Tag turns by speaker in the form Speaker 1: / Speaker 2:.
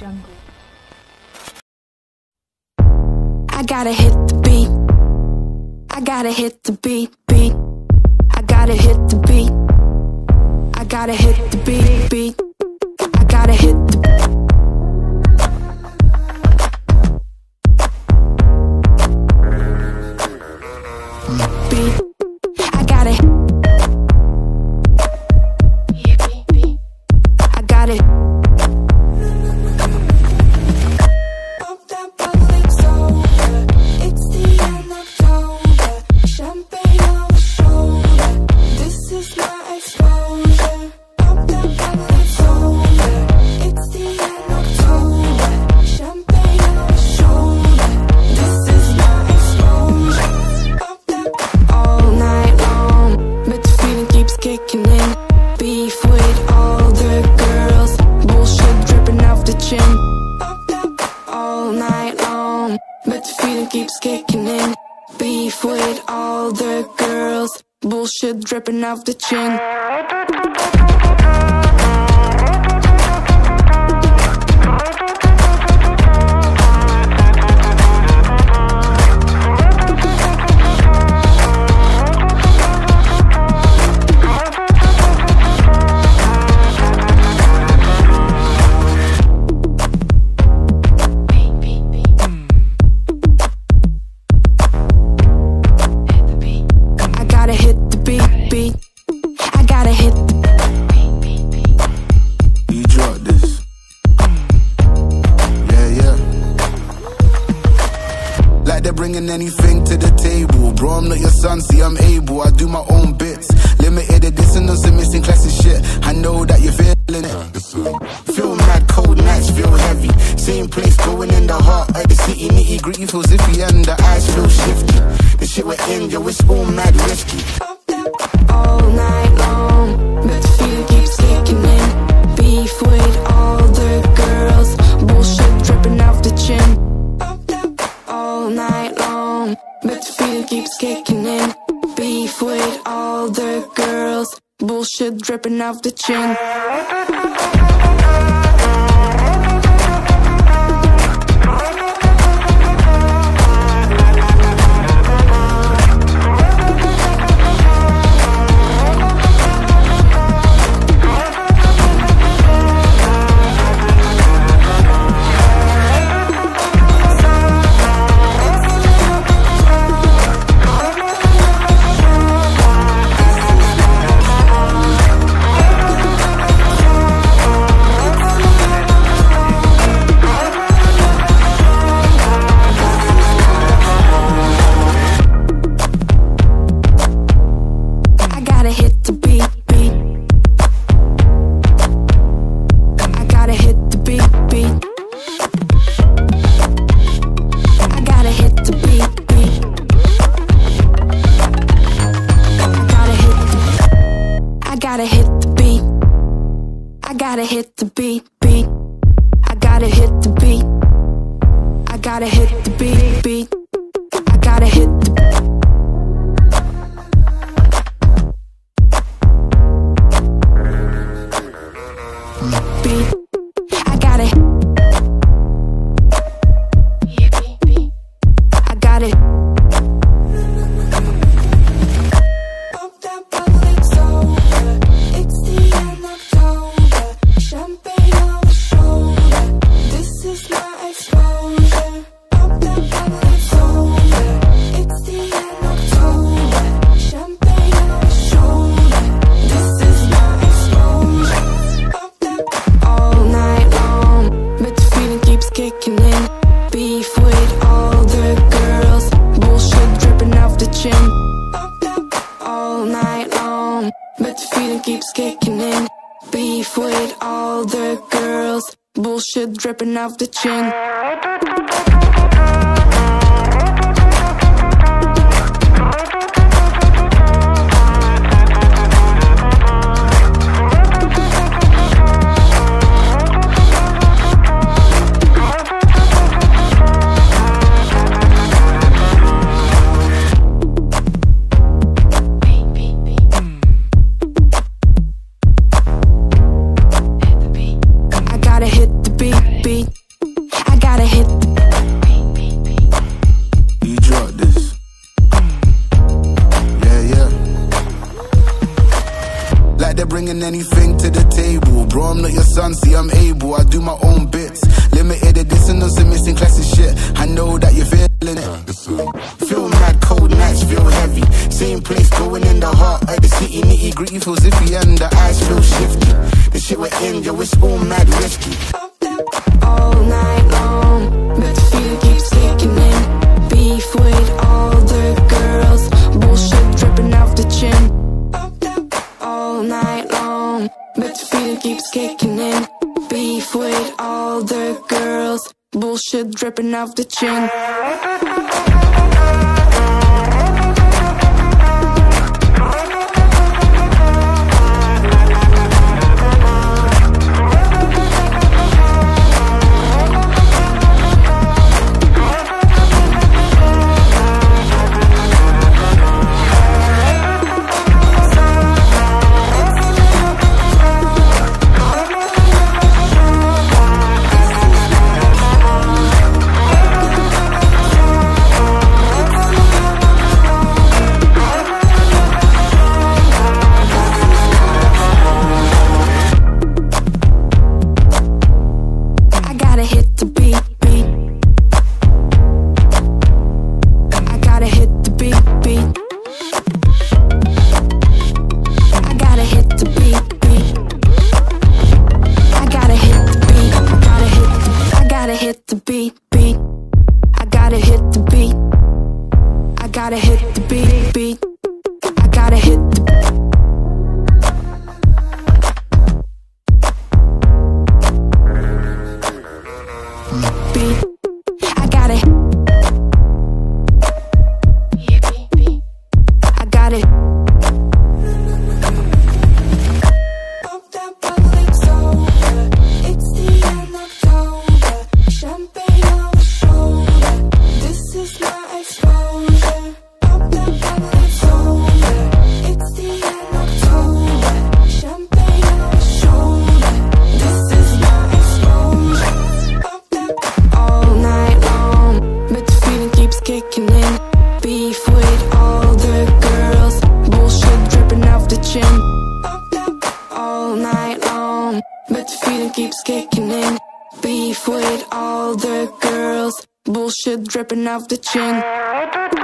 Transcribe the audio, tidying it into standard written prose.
Speaker 1: jungle.
Speaker 2: I gotta hit the beat. I gotta hit the beat, beat. I gotta hit the beat. I gotta hit the beat, beat. I gotta hit the beat. I gotta I got it. Kicking in, beef with all the girls, bullshit dripping off the chin. All night long, but the feeling keeps kicking in. Beef with all the girls, bullshit dripping off the chin.
Speaker 3: Bringing anything to the table, bro, I'm not your son, see I'm able, I do my own bits. Limited edition on some missing classic shit, I know that you're feeling it. Feel mad, cold nights feel heavy. Same place, going in the heart of the city. Nitty gritty feels iffy and the eyes feel shifty. The shit we're in, yo, it's all mad risky.
Speaker 2: All night long, but the feeling keeps kicking in. Beef with all the girls, bullshit dripping off the chin. All night long, but the feeling keeps kicking in. Beef with all the girls, bullshit dripping off the chin. Gotta hit the beat, beat. I gotta hit the beat. I gotta hit the beat, beat. I gotta hit the beat. I gotta I got it. Kicking in, beef with all the girls, bullshit dripping off the chin. All night long, but the feeling keeps kicking in. Beef with all the girls, bullshit dripping off the chin. Beat.
Speaker 3: bringing anything to the table. Bro, I'm not your son, see I'm able, I do my own bits. Limited edition on some missing classic shit. I know that you're feeling it. Feel mad, cold nights feel heavy. Same place, going in the heart of the city. Nitty gritty feels iffy and the eyes feel shifty. The shit we're in, yo, it's all mad risky.
Speaker 2: All night long, but the feeling keeps kicking in. Beef with all the girls, bullshit dripping off the chin. All night long, but the feeling keeps kicking in. Beef with all the girls, bullshit dripping off the chin. Dripping off the chin.